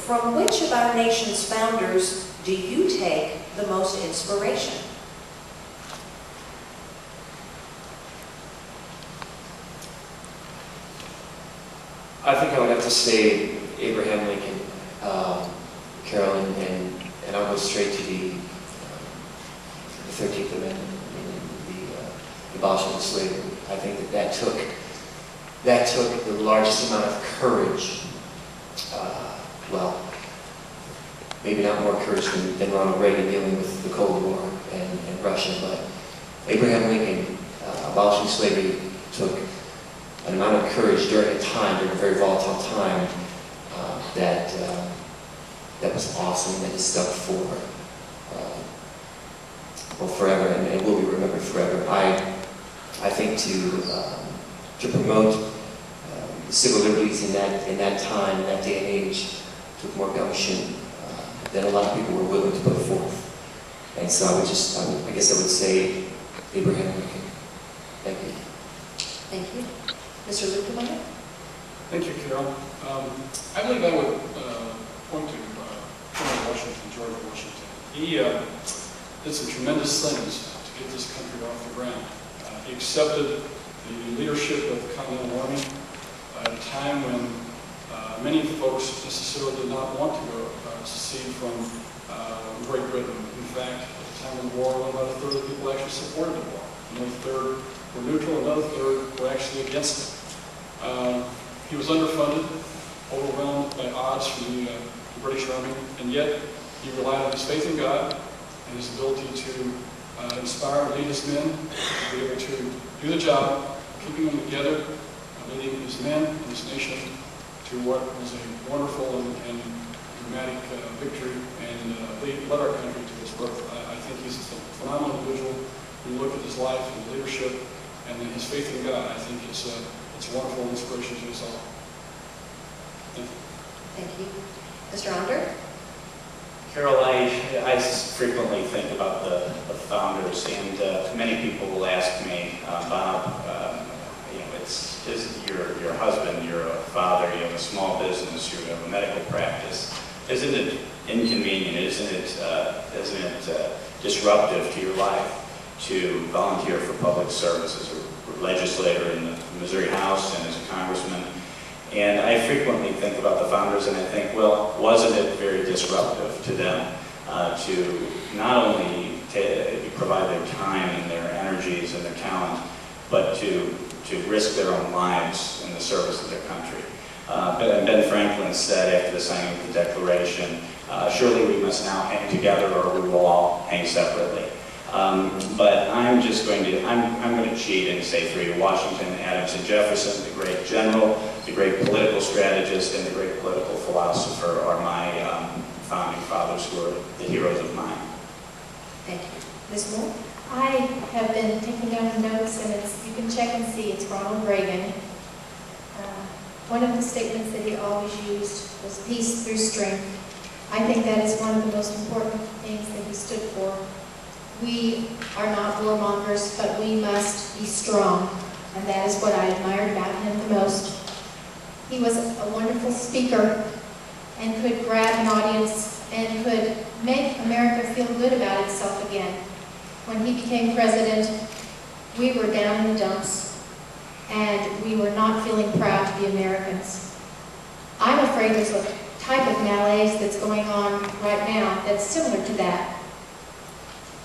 from which of our nation's founders do you take the most inspiration? I think I would have to say Abraham Lincoln, Carolyn, and I'll go straight to the 13th Amendment and the abolition of slavery. I think that took the largest amount of courage. Well, maybe not more courage than Ronald Reagan dealing with the Cold War and Russia, but Abraham Lincoln abolishing slavery took an amount of courage during a very volatile time, that was awesome, that is stuck for forever and will be remembered forever. I think to promote civil liberties in that time, in that day and age, took more gumption than a lot of people were willing to put forth. And so I guess I would say Abraham Lincoln. Thank you. Thank you. Mr. Luetkemeyer? Thank you, Carol. I believe I would point to George Washington. He did some tremendous things to get this country off the ground. He accepted the leadership of the Continental Army at a time when many folks necessarily did not want to go secede from Great Britain. In fact, at the time of the war, about a third of the people actually supported the war. Another third were neutral, another third were actually against it. He was underfunded, overwhelmed by odds from the British Army, and yet he relied on his faith in God and his ability to inspire and lead his men to be able to do the job, keeping them together, leading his men and his nation to what was a wonderful and dramatic victory, and led our country to its birth. I think he's a phenomenal individual. When you look at his life and leadership and his faith in God, I think it's a wonderful inspiration to us all. Thank you. Thank you. Mr. Onder? Carol, I frequently think about the founders, and many people will ask me, Bob, it's your husband, you're a father, you have a small business, you have a medical practice. Isn't it inconvenient? Isn't it disruptive to your life to volunteer for public service as a legislator in the Missouri House and as a congressman? And I frequently think about the founders, and I think, well, wasn't it very disruptive to them to not only provide their time and their energies and their talent, but to risk their own lives in the service of their country? Ben Franklin said after the signing of the Declaration, surely we must now hang together or we will all hang separately. But I'm going to cheat and say three: Washington, Adams, and Jefferson, the great general, the great political strategist, and the great political philosopher are my founding fathers, who are the heroes of mine. Thank you. Ms. Moore? I have been taking down the notes, and you can check and see, it's Ronald Reagan. One of the statements that he always used was peace through strength. I think that is one of the most important things that he stood for. We are not warmongers, but we must be strong, and that is what I admired about him the most. He was a wonderful speaker and could grab an audience and could make America feel good about itself again. When he became president, we were down in the dumps, and we were not feeling proud to be Americans. I'm afraid there's a type of malaise that's going on right now that's similar to that.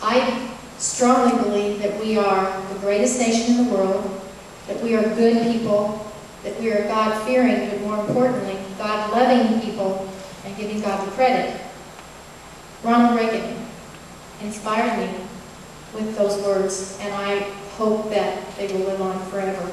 I strongly believe that we are the greatest nation in the world, that we are good people, that we are God-fearing, but more importantly, God-loving people, and giving God the credit. Ronald Reagan inspired me with those words, and I hope that they will live on forever.